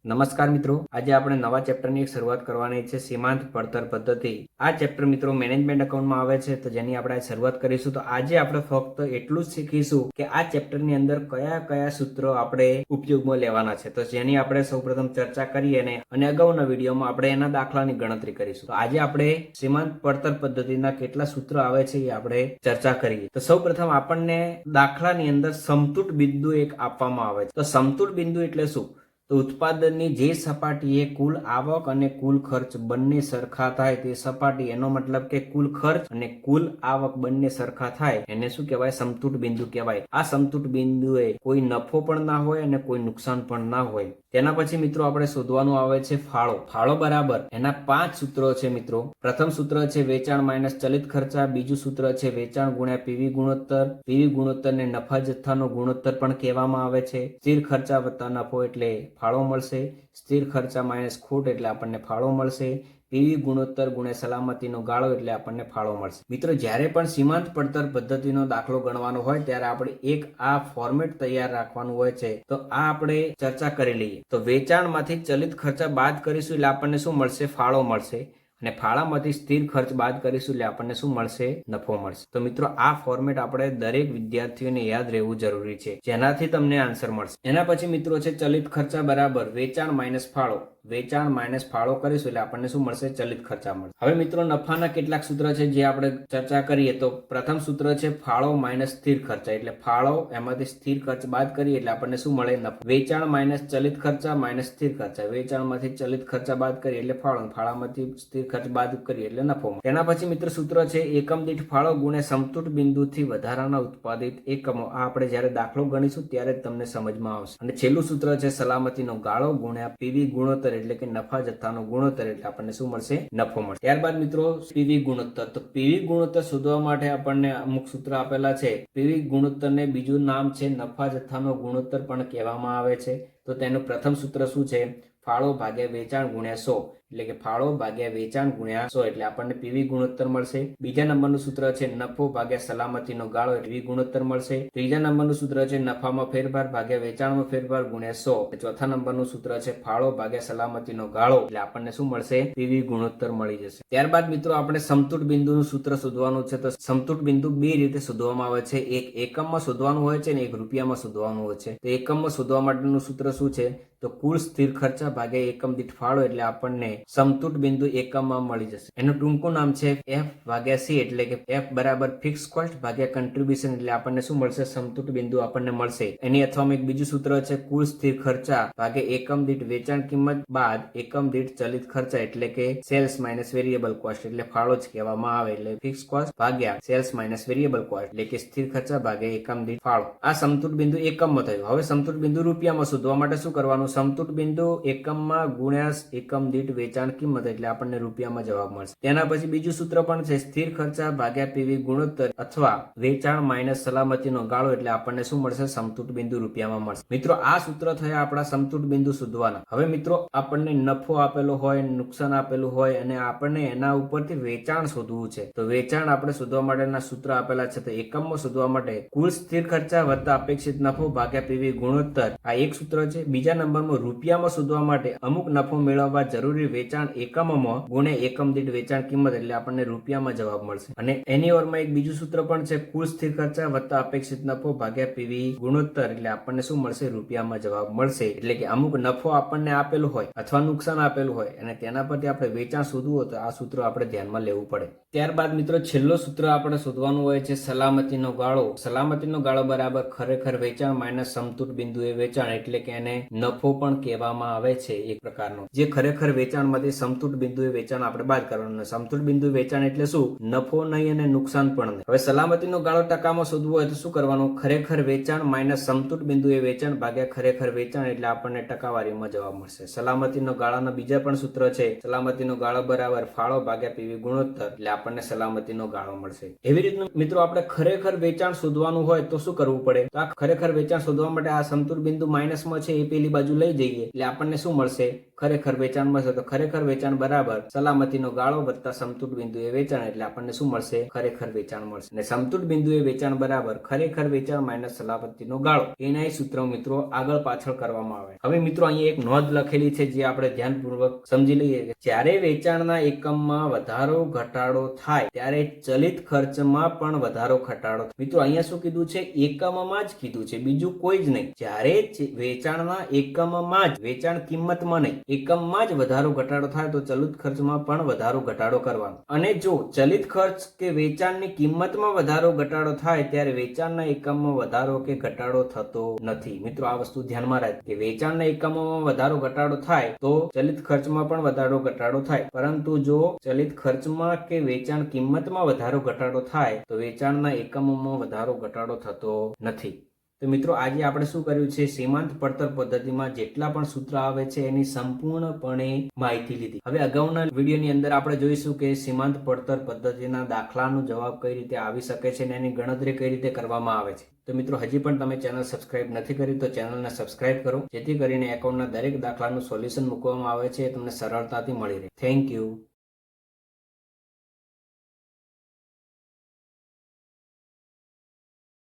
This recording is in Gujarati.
નમસ્કાર મિત્રો, આજે આપણે નવા ચેપ્ટરની શરૂઆત કરવાની છે સીમાંત પડતર પદ્ધતિ. આ ચેપ્ટર મિત્રો મેનેજમેન્ટ એકાઉન્ટમાં આવે છે, તો જેની આપણે શરૂઆત કરીશું. તો આજે આપણે ફક્ત એટલું જ શીખીશું કે આ ચેપ્ટરની અંદર કયા કયા સૂત્રો આપણે ઉપયોગમાં લેવાના છે, તો જેની આપણે સૌપ્રથમ ચર્ચા કરીએ અને અગાઉના વિડીયોમાં આપણે એના દાખલાની ગણતરી કરીશું. તો આજે આપણે સીમાંત પડતર પદ્ધતિના કેટલા સૂત્રો આવે છે એ આપણે ચર્ચા કરીએ. તો સૌપ્રથમ આપણને દાખલાની અંદર સમતૂર બિંદુ એક આપવામાં આવે છે. તો સમતૂર બિંદુ એટલે શું? તો ઉત્પાદનની જે સપાટીએ કુલ આવક અને કુલ ખર્ચ બંને સરખા થાય તે સપાટી, એનો મતલબ કે કુલ ખર્ચ અને કુલ આવક બંને સરખા થાય, એને શું કહેવાય? સમતૂર બિંદુ કહેવાય. આ સમતૂર બિંદુએ કોઈ નફો પણ ના હોય અને કોઈ નુકસાન પણ ના હોય. તેના પછી મિત્રો આપણે શોધવાનું આવે છે ફાળો. ફાળો બરાબર એના 5 સૂત્રો છે મિત્રો. પ્રથમ સૂત્ર છે વેચાણ માઇનસ ચલિત ખર્ચા. બીજું સૂત્ર છે વેચાણ ગુણ્યા પીવી ગુણોત્તર. પીવી ગુણોત્તરને નફા જથ્થાનો ગુણોત્તર પણ કહેવામાં આવે છે. સ્થિર ખર્ચા વત્તા નફો એટલે ફાળો મળશે. સ્થિર ખર્ચા માઇનસ ખોટ એટલે આપણને ફાળો મળશે. પીવી ગુણોત્તર ગુણ્યા સલામતીનો ગાળો એટલે આપણને ફાળો મળશે. મિત્રો, જ્યારે પણ સીમાંત પડતર પદ્ધતિનો દાખલો ગણવાનો હોય ત્યારે આપણે એક આ ફોર્મેટ તૈયાર રાખવાનું હોય છે. તો આ આપણે ચર્ચા કરી લઈએ. તો વેચાણમાંથી ચલિત ખર્ચા બાદ કરીશું એટલે આપણને શું મળશે? ફાળો મળશે. અને ફાળામાંથી સ્થિર ખર્ચ બાદ કરીશું એટલે આપણને શું મળશે? નફો મળશે. તો મિત્રો, આ ફોર્મેટ આપણે દરેક વિદ્યાર્થીઓને યાદ રહેવું જરૂરી છે, જેનાથી તમને આન્સર મળશે. એના પછી મિત્રો છે ચલિત ખર્ચા બરાબર વેચાણ માઇનસ ફાળો. વેચાણ માઇનસ ફાળો કરીશું એટલે આપણને શું મળશે? ચલિત ખર્ચા મળશે. હવે મિત્રો, નફાના કેટલાક સૂત્ર છે જે આપણે ચર્ચા કરીએ. તો પ્રથમ સૂત્ર છે ફાળો માઇનસ સ્થિર ખર્ચા, એટલે ફાળો એમાંથી સ્થિર ખર્ચ બાદ કરીએ એટલે આપણને શું મળે? નફો. વેચાણ માઇનસ ચલિત ખર્ચા માઇનસ સ્થિર ખર્ચા. વેચાણમાંથી ચલિત ખર્ચા બાદ કરીએ એટલે ફાળો. ફાળામાંથી સ્થિર ખર્ચ બાદ કરીએ એટલે નફો. તેના પછી મિત્ર સૂત્ર છે એકમ દીઠ ફાળો ગુણ્યા સમતૂર બિંદુથી વધારાના ઉત્પાદિત એકમો. આ આપણે જ્યારે દાખલો ગણીશું ત્યારે જ તમને સમજમાં આવશે. અને છેલ્લું સૂત્ર છે સલામતીનો ગાળો ગુણ્યા પીવી ગુણોત્તર એટલે કે નફા જથ્થાનો ગુણોત્તર એટલે આપણને શું મળશે? નફો મળશે. ત્યારબાદ મિત્રો પીવી ગુણોત્તર. તો પીવી ગુણોત્તર શોધવા માટે આપણને અમુક સૂત્ર આપેલા છે. પીવી ગુણોત્તરને બીજું નામ છે નફા જથ્થાનો ગુણોત્તર પણ કહેવામાં આવે છે. તો તેનું પ્રથમ સૂત્ર શું છે? ફાળો ભાગ્યા વેચાણ ગુણ્યા 100, એટલે કે ફાળો ભાગ્યા વેચાણ ગુણ્યા 100 એટલે આપણને પીવી ગુણોત્તર મળશે. બીજા નંબરનું સૂત્ર છે નફો ભાગ્યા સલામતીનો ગાળો એટલે પીવી ગુણોત્તર મળશે. ત્રીજા નંબરનું સૂત્ર છે નફામાં ફેરફાર ભાગ્યા વેચાણમાં ફેરફાર ગુણ્યા 100. ચોથા નંબરનું સૂત્ર છે ફાળો ભાગ્યા સલામતીનો ગાળો એટલે આપણને શું મળશે? પીવી ગુણોત્તર મળી જશે. ત્યારબાદ મિત્રો આપણે સમતૂર બિંદુનું સૂત્ર શોધવાનું છે. તો સમતૂર બિંદુ બે રીતે શોધવામાં આવે છે. એક એકમમાં શોધવાનું હોય છે ને એક રૂપિયામાં શોધવાનું હોય છે. તો એકમમાં શોધવા માટેનું સૂત્ર શું છે? તો કુલ સ્થિર ખર્ચા ભાગ્યા એકમ દીઠ ફાળો એટલે આપણને સમતૂર બિંદુ એકમમાં મળી જશે. એનું ટૂંકું નામ છે F ભાગ્યા C, એટલે કે F બરાબર ફિક્સ કોસ્ટ ભાગ્યા કન્ટ્રીબ્યુશન એટલે આપણને શું મળશે? સમતૂર બિંદુ આપણને મળશે. એની અથવામાં એક બીજું સૂત્ર છે કુલ સ્થિર ખર્ચા ભાગ્યા એકમ દીઠ વેચાણ કિંમત બાદ એકમ દીઠ ચલિત ખર્ચા એટલે કે સેલ્સ માઇનસ વેરિયેબલ કોસ્ટ, એટલે ફાળો જ કહેવામાં આવે. એટલે ફિક્સ કોસ્ટ ભાગ્યા સેલ્સ માઇનસ વેરિયેબલ કોસ્ટ એટલે કે સ્થિર ખર્ચા ભાગ્યા એકમ દીઠ ફાળો. આ સમતૂર બિંદુ એકમમાં થયું. હવે સમતૂર બિંદુ રૂપિયામાં શોધવા માટે શું કરવાનું? સમતૂર બિંદુ એકમમાં ગુણ્યા એકમ દીઠ વેચાણ કિંમત એટલે આપણને રૂપિયામાં જવાબ મળશે. તેના પછી બીજું સૂત્ર પણ છે સ્થિર ખર્ચા ભાગ્યા પીવી ગુણોત્તર અથવા વેચાણ માઇનસ સલામતીનો ગાળો એટલે આપણને શું મળશે? સમતૂર બિંદુ રૂપિયામાં મળશે. મિત્રો, આ સૂત્ર થયા આપણા સમતૂર બિંદુ શોધવાના. હવે મિત્રો, આપણને નફો આપેલો હોય, નુકસાન આપેલું હોય અને આપણને એના ઉપરથી વેચાણ શોધવું છે. તો વેચાણ આપણે શોધવા માટેના સૂત્ર આપેલા છે. તો એકમમાં શોધવા માટે કુલ સ્થિર ખર્ચા વત્તા અપેક્ષિત નફો ભાગ્યા પીવી ગુણોત્તર, આ એક સૂત્ર છે. બીજા નંબરમાં રૂપિયામાં શોધવા માટે અમુક નફો મેળવવા જરૂરી વેચાણ એકમોમાં ગુણ્યા એકમ દીઠ વેચાણ કિંમત એટલે આપણને રૂપિયામાં જવાબ મળશે. અને એની ઓરમાં એક બીજું સૂત્ર પણ છે કુલ સ્થિર ખર્ચા વત્તા અપેક્ષિત નફો ભાગ્યા પીવી ગુણોત્તર એટલે આપણને શું મળશે? રૂપિયામાં જવાબ મળશે. એટલે કે અમુક નફો આપણને આપેલું હોય અથવા નુકસાન આપેલું હોય અને તેના પરથી આપણે વેચાણ શોધવું હોય તો આ સૂત્ર આપણે ધ્યાનમાં લેવું પડે. ત્યારબાદ મિત્રો છેલ્લો સૂત્ર આપણે શોધવાનું હોય છે સલામતીનો ગાળો. સલામતીનો ગાળો બરાબર ખરેખર વેચાણ માઇનસ સમતૂર બિંદુ એ વેચાણ, એટલે કે એને નફો પણ કહેવામાં આવે છે એક પ્રકારનો. જે ખરેખર વેચાણમાંથી સમતૂર બિંદુ વેચાણ આપણે બાદ કરવાનું. સમતૂર બિંદુ વેચાણ એટલે શું? નફો નહીં અને નુકસાન પણ નહીં. હવે સલામતીનો ગાળો ટકામાં શોધવો હોય તો શું કરવાનું? ખરેખર વેચાણ માઇનસ સમતૂર બિંદુ એ વેચાણ ભાગ્યા ખરેખર વેચાણ એટલે આપણને ટકાવારીમાં જવાબ મળશે. સલામતીનો ગાળાના બીજા પણ સૂત્ર છે સલામતીનો ગાળો બરાબર ફાળો ભાગ્યા પીવી ગુણોત્તર એટલે આપણને સલામતીનો ગાળો મળશે. એવી રીતનું મિત્રો આપણે ખરેખર વેચાણ શોધવાનું હોય તો શું કરવું પડે? તો આ ખરેખર વેચાણ શોધવા માટે આ સમતૂર બિંદુ માઇનસમાં છે એ પેલી બાજુ લઈ જઈએ એટલે આપણને શું મળશે? ખરેખર વેચાણમાં છે તો ખરેખર વેચાણ બરાબર સલામતીનો ગાળો વત્તા સમતૂર બિંદુએ વેચાણ એટલે આપણને શું મળશે? ખરેખર વેચાણ મળશે. અને સમતૂર બિંદુએ વેચાણ બરાબર ખરેખર વેચાણ માઇનસ સલામતીનો ગાળો. એના સૂત્ર મિત્રો આગળ પાછળ કરવામાં આવે. હવે મિત્રો અહીંયા એક નોંધ લખેલી છે જે આપણે ધ્યાનપૂર્વક સમજી લઈએ. જ્યારે વેચાણના એકમમાં વધારો ઘટાડો થાય ત્યારે ચલિત ખર્ચમાં પણ વધારો ઘટાડો. મિત્રો અહીંયા શું કીધું છે? એકમમાં જ કીધું છે, બીજું કોઈ જ નહીં. જ્યારે વેચાણના એકમમાં જ, વેચાણ કિંમતમાં નહીં, એકમમાં જ વધારો ઘટાડો થાય તો ચલિત ખર્ચમાં પણ વધારો ઘટાડો કરવાનો. અને જો ચલિત ખર્ચ કે વેચાણની કિંમતમાં વધારો ઘટાડો થાય ત્યારે વેચાણના એકમમાં વધારો કે ઘટાડો થતો નથી. મિત્રો આ વસ્તુ ધ્યાનમાં રાખ કે વેચાણના એકમોમાં વધારો ઘટાડો થાય તો ચલિત ખર્ચમાં પણ વધારો ઘટાડો થાય, પરંતુ જો ચલિત ખર્ચમાં કે વેચાણ કિંમતમાં વધારો ઘટાડો થાય તો વેચાણના એકમોમાં વધારો ઘટાડો થતો નથી. તો મિત્રો આજે આપણે શું કર્યું છે? સીમાંત પડતર પદ્ધતિમાં જેટલા પણ સૂત્ર આવે છે એની સંપૂર્ણપણે માહિતી લીધી. હવે અગાઉના વિડીયોની અંદર આપણે જોઈશું કે સીમાંત પડતર પદ્ધતિના દાખલાનો જવાબ કઈ રીતે આવી શકે છે અને એની ગણતરી કઈ રીતે કરવામાં આવે છે. તો મિત્રો હજી પણ તમે ચેનલ સબસ્ક્રાઇબ નથી કરી તો ચેનલને સબસ્ક્રાઇબ કરો, જેથી કરીને એકાઉન્ટના દરેક દાખલાનું સોલ્યુશન મૂકવામાં આવે છે એ તમને સરળતાથી મળી રહે. Thank you.